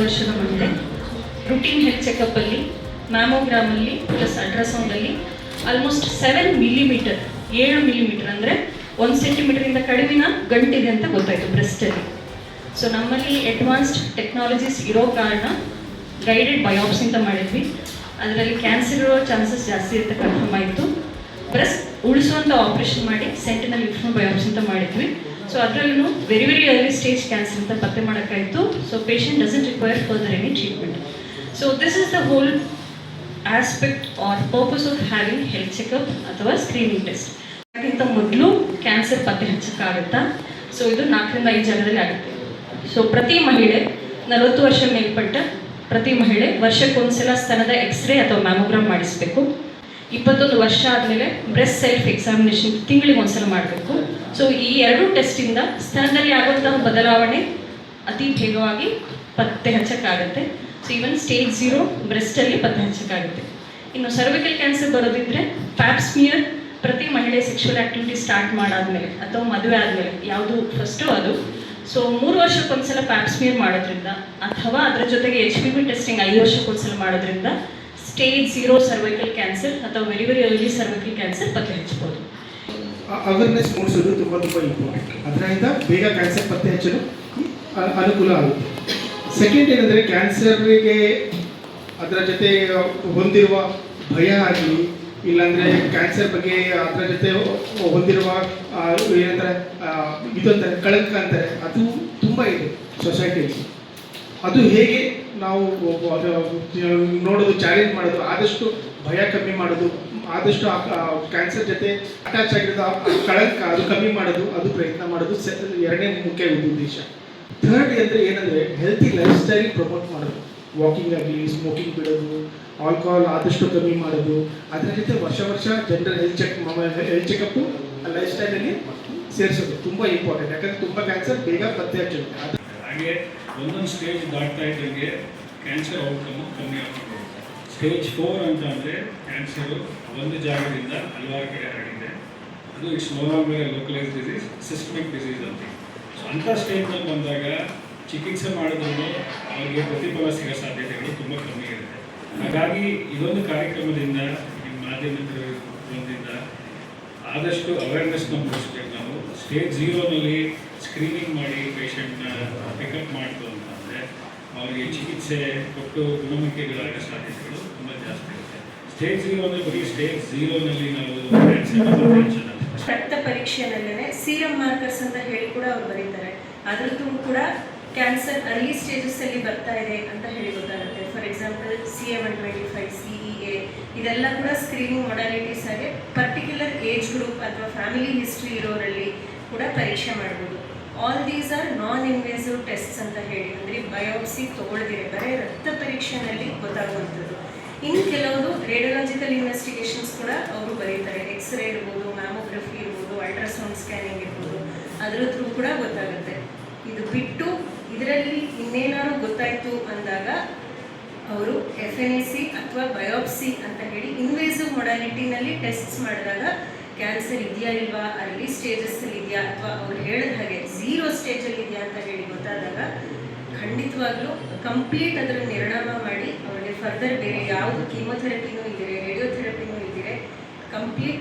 ವರ್ಷದ ಮಹಿಳೆ. Routine health ಚೆಕಪ್ಪಲ್ಲಿ ಮ್ಯಾಮೋಗ್ರಾಮಲ್ಲಿ ಪ್ಲಸ್ ಅಲ್ಟ್ರಾಸೌಂಡಲ್ಲಿ ಆಲ್ಮೋಸ್ಟ್ 7 ಮಿಲಿಮೀಟರ್ 7 ಮಿಲಿಮೀಟರ್ ಅಂದರೆ 1 ಸೆಂಟಿಮೀಟರಿಂದ ಕಡಿಮೆನ ಗಂಟಿದೆ ಅಂತ ಗೊತ್ತಾಯಿತು ಬ್ರೆಸ್ಟಲ್ಲಿ. ಸೊ ನಮ್ಮಲ್ಲಿ ಅಡ್ವಾನ್ಸ್ಡ್ ಟೆಕ್ನಾಲಜೀಸ್ ಇರೋ ಕಾರಣ ಗೈಡೆಡ್ ಬಯೋಪ್ಸಿ ಅಂತ ಮಾಡಿದ್ವಿ. ಅದರಲ್ಲಿ ಕ್ಯಾನ್ಸರ್ ಇರೋ ಚಾನ್ಸಸ್ ಜಾಸ್ತಿ ಅಂತ ಕನ್ಫರ್ಮ್ ಆಯಿತು. ಬ್ರೆಸ್ಟ್ ಉಳಿಸುವಂಥ ಆಪ್ರೇಷನ್ ಮಾಡಿ ಸೆಂಟಿನಲ್ ಲಿಂಫ್ ಬಯೋಪ್ಸಿ ಅಂತ ಮಾಡಿದ್ವಿ. ಸೊ ಅದರಲ್ಲೂ ವೆರಿ ಅರ್ಲಿ ಸ್ಟೇಜ್ ಕ್ಯಾನ್ಸರ್ ಅಂತ ಪತ್ತೆ ಮಾಡೋಕ್ಕಾಯಿತು. So patient doesn't require further any treatment. So this is the whole aspect or purpose of having health checkup ಅಥವಾ ಸ್ಕ್ರೀನಿಂಗ್ ಟೆಸ್ಟ್. ಅದಕ್ಕಿಂತ ಮೊದಲು ಕ್ಯಾನ್ಸರ್ ಪತ್ತೆ ಹಚ್ಚಕ್ಕಾಗುತ್ತಾ? ಸೊ ಇದು 4ರಿಂದ 5 ಜಾಗದಲ್ಲಿ ಆಗುತ್ತೆ. ಸೊ ಪ್ರತಿ ಮಹಿಳೆ 40 ವರ್ಷ ಮೇಲ್ಪಟ್ಟ ಪ್ರತಿ ಮಹಿಳೆ ವರ್ಷಕ್ಕೊಂದ್ಸಲ ಸ್ತನದ ಎಕ್ಸ್ರೇ ಅಥವಾ ಮ್ಯಾಮೋಗ್ರಾಮ್ ಮಾಡಿಸಬೇಕು. 21 ವರ್ಷ ಆದಮೇಲೆ ಬ್ರೆಸ್ಟ್ ಸೆಲ್ಫ್ ಎಕ್ಸಾಮಿನೇಷನ್ ತಿಂಗಳಿಗೆ ಒಂದ್ಸಲ ಮಾಡಬೇಕು. ಸೊ ಈ 2 ಟೆಸ್ಟಿಂದ ಸ್ತನದಲ್ಲಿ ಆಗುವಂತಹ ಬದಲಾವಣೆ ಅತಿ ಬೇಗವಾಗಿ ಪತ್ತೆ ಹಚ್ಚಕ್ಕಾಗುತ್ತೆ. ಸೊ ಈವನ್ ಸ್ಟೇಜ್ 0 ಬ್ರೆಸ್ಟಲ್ಲಿ ಪತ್ತೆ ಹಚ್ಚಕ್ಕಾಗುತ್ತೆ. ಇನ್ನು ಸರ್ವಿಕಲ್ ಕ್ಯಾನ್ಸರ್ ಬರೋದಿದ್ರೆ ಪ್ಯಾಪ್ ಸ್ಮಿಯರ್ ಪ್ರತಿ ಮಹಿಳೆ ಸೆಕ್ಷುವಲ್ ಆ್ಯಕ್ಟಿವಿಟಿ ಸ್ಟಾರ್ಟ್ ಮಾಡಾದ್ಮೇಲೆ ಅಥವಾ ಮದುವೆ ಆದಮೇಲೆ ಯಾವುದು ಫಸ್ಟು ಅದು. ಸೊ 3 ವರ್ಷಕ್ಕೊಂದ್ಸಲ ಪ್ಯಾಪ್ ಸ್ಮಿಯರ್ ಮಾಡೋದ್ರಿಂದ ಅಥವಾ ಅದರ ಜೊತೆಗೆ HPV ಟೆಸ್ಟಿಂಗ್ 5 ವರ್ಷಕ್ಕೊಂದ್ಸಲ ಮಾಡೋದ್ರಿಂದ ಸ್ಟೇಜ್ 0 ಸರ್ವೈಕಲ್ ಕ್ಯಾನ್ಸರ್ ಅಥವಾ ವೆರಿ ಅರ್ಲಿ ಸರ್ವೈಕಲ್ ಕ್ಯಾನ್ಸರ್ ಪತ್ತೆ ಹಚ್ಚಬಹುದು. ಅವೇರ್ನೆಸ್ ಮೂಡಿಸೋದು ತುಂಬ ಇಂಪಾರ್ಟೆಂಟ್. ಅದರಿಂದ ಬೇಗ ಕ್ಯಾನ್ಸರ್ ಪತ್ತೆ ಹಚ್ಚಲು ಅನುಕೂಲ ಆಗುತ್ತೆ. ಸೆಕೆಂಡ್ ಏನಂದರೆ ಕ್ಯಾನ್ಸರ್ಗೆ ಅದರ ಜೊತೆ ಹೊಂದಿರುವ ಭಯ ಆಗಲಿ ಇಲ್ಲಾಂದರೆ ಕ್ಯಾನ್ಸರ್ ಬಗ್ಗೆ ಅದರ ಜೊತೆ ಹೊಂದಿರುವ ಏನಂತಾರೆ ಇದೊಂಥರ ಕಳಂಕ ಅಂತಾರೆ, ಅದು ತುಂಬ ಇದೆ ಸೊಸೈಟಿಯಲ್ಲಿ. ಅದು ಹೇಗೆ ನಾವು ನೋಡೋದು, ಚಾಲೆಂಜ್ ಮಾಡೋದು, ಆದಷ್ಟು ಭಯ ಕಮ್ಮಿ ಮಾಡೋದು, ಆದಷ್ಟು ಕ್ಯಾನ್ಸರ್ ಜೊತೆ ಅಟ್ಯಾಚ್ ಆಗಿರೋದು ಕಳಂಕ ಅದು ಕಮ್ಮಿ ಮಾಡೋದು, ಅದು ಪ್ರಯತ್ನ ಮಾಡೋದು 2ನೇ ಮುಖ್ಯ ಉದ್ದೇಶ. ಥರ್ಡ್ ಅಂದರೆ ಏನಂದರೆ ಹೆಲ್ತಿ ಲೈಫ್ ಸ್ಟೈಲ್ ಪ್ರಮೋಟ್ ಮಾಡೋದು. ವಾಕಿಂಗ್ ಆಗಲಿ, ಸ್ಮೋಕಿಂಗ್ ಬಿಡೋದು, ಆಲ್ಕೋಹಾಲ್ ಆದಷ್ಟು ಕಮ್ಮಿ ಮಾಡೋದು. ಅದರ ಜೊತೆ ವರ್ಷ ಜನರಲ್ ಹೆಲ್ತ್ ಚೆಕಪ್ಪು ಲೈಫ್ ಸ್ಟೈಲಲ್ಲಿ ಸೇರಿಸೋದು ತುಂಬ ಇಂಪಾರ್ಟೆಂಟ್. ಯಾಕಂದರೆ ತುಂಬ ಕ್ಯಾನ್ಸರ್ ಬೇಗ ಪತ್ತೆ ಹಚ್ಚೋದು. ಹಾಗೆ ಒಂದೊಂದು ಸ್ಟೇಜ್ ದಾಟ್ತಾ ಇದ್ದಂಗೆ ಕ್ಯಾನ್ಸರ್ ಔಟ್ಕಮ್ಮು ಕಮ್ಮಿ ಆಗ್ತದೆ. ಸ್ಟೇಜ್ 4 ಅಂತ ಅಂದರೆ ಕ್ಯಾನ್ಸರು ಒಂದು ಜಾಗದಿಂದ ಹಲವಾರು ಕಡೆ ಹರಡಿದೆ. ಅದು it's no longer localise disease, systemic disease ಅಂತ. ಸೊ ಅಂಥ ಸ್ಟೇಜ್ನಲ್ಲಿ ಬಂದಾಗ ಚಿಕಿತ್ಸೆ ಮಾಡಿದ್ರು ಅವರಿಗೆ ಪ್ರತಿಫಲ ಸಿಗೋ ಸಾಧ್ಯತೆಗಳು ತುಂಬ ಕಮ್ಮಿ ಇರುತ್ತೆ. ಹಾಗಾಗಿ ಇದೊಂದು ಕಾರ್ಯಕ್ರಮದಿಂದ ನಿಮ್ಮ ಮಾಧ್ಯಮದಿಂದ ಆದಷ್ಟು ಅವೇರ್ನೆಸ್ನ ಮೂಡಿಸ್ಬೇಕು. ನಾವು ಸ್ಟೇಜ್ 0ನಲ್ಲಿ ಸ್ಕ್ರೀನಿಂಗ್ ಮಾಡಿ ಪೇಷಂಟ್ನ ಪಿಕಪ್ ಮಾಡ್ತು ಅಂತಂದರೆ ಅವರಿಗೆ ಚಿಕಿತ್ಸೆ ಕೊಟ್ಟು ಗುಣಮುಖಿಗಳಾಗೋ ಸಾಧ್ಯತೆಗಳು ತುಂಬ ಜಾಸ್ತಿ ಇರುತ್ತೆ. ಸ್ಟೇಜ್ 0 ಅಂದರೆ ಬರೀ ಸ್ಟೇಜ್ 0ನಲ್ಲಿ ನಾವು ರಕ್ತ ಪರೀಕ್ಷೆಯಲ್ಲೇ ಸೀರಮ್ ಮಾರ್ಕರ್ಸ್ ಅಂತ ಹೇಳಿ ಕೂಡ ಅವ್ರು ಬರೀತಾರೆ. ಅದ್ರದ್ದು ಕೂಡ ಕ್ಯಾನ್ಸರ್ ಅರ್ಲಿ ಸ್ಟೇಜಸ್ಸಲ್ಲಿ ಬರ್ತಾ ಇದೆ ಅಂತ ಹೇಳಿ ಗೊತ್ತಾಗುತ್ತೆ. ಫಾರ್ ಎಕ್ಸಾಂಪಲ್ CA-125, CEA ಇದೆಲ್ಲ ಕೂಡ ಸ್ಕ್ರೀನಿಂಗ್ ಮೊಡಾಲಿಟೀಸ್ ಆಗಿ ಪರ್ಟಿಕ್ಯುಲರ್ ಏಜ್ ಗ್ರೂಪ್ ಅಥವಾ ಫ್ಯಾಮಿಲಿ ಹಿಸ್ಟ್ರಿ ಇರೋರಲ್ಲಿ ಕೂಡ ಪರೀಕ್ಷೆ ಮಾಡ್ಬೋದು. All these are non invasive tests ಅಂತ ಹೇಳಿ, ಅಂದರೆ ಬಯೋಪ್ಸಿ ತೊಗೊಳ್ದಿರೆ ಬರೀ ರಕ್ತ ಪರೀಕ್ಷೆಯಲ್ಲಿ ಗೊತ್ತಾಗುವಂಥದ್ದು. ಇನ್ನು ಕೆಲವರು ರೇಡಿಯೋಲಾಜಿಕಲ್ ಇನ್ವೆಸ್ಟಿಗೇಷನ್ಸ್ ಕೂಡ ಅವರು ಬರೀತಾರೆ. ಎಕ್ಸ್ರೇ ಇರ್ಬೋದು, ಮ್ಯಾಮೋಗ್ರಫಿ ಇರ್ಬೋದು, ಅಲ್ಟ್ರಾಸೌಂಡ್ ಸ್ಕ್ಯಾನಿಂಗ್ ಇರ್ಬೋದು, ಅದರ ಥ್ರೂ ಕೂಡ ಗೊತ್ತಾಗುತ್ತೆ. ಇದು ಬಿಟ್ಟು ಇದರಲ್ಲಿ ಇನ್ನೇನಾದ್ರು ಗೊತ್ತಾಯಿತು ಅಂದಾಗ ಅವರು FNAC ಅಥವಾ ಬಯೋಪ್ಸಿ ಅಂತ ಹೇಳಿ ಇನ್ವೇಸಿವ್ ಮೊಡಾಲಿಟಿನಲ್ಲಿ ಟೆಸ್ಟ್ಸ್ ಮಾಡಿದಾಗ ಕ್ಯಾನ್ಸರ್ ಇದೆಯಾ ಇಲ್ವಾ, ಅರ್ಲಿ ಸ್ಟೇಜಸ್ಸಲ್ಲಿ ಇದೆಯಾ ಅಥವಾ ಅವ್ರು ಹೇಳಿದ ಹಾಗೆ 0 ಸ್ಟೇಜಲ್ಲಿ ಇದೆಯಾ ಅಂತ ಹೇಳಿ ಗೊತ್ತಾದಾಗ ಖಂಡಿತವಾಗ್ಲೂ ಕಂಪ್ಲೀಟ್ ಅದರ ನಿರ್ಣಯ ಮಾಡಿ ಅವರಿಗೆ ಫರ್ದರ್ ಬೇರೆ ಯಾವುದು ಕೀಮೋಥೆರಪಿನೂ ಇದ್ದರೆ, ರೇಡಿಯೋಥೆರಪಿನೂ ಇದ್ದರೆ ಕಂಪ್ಲೀಟ್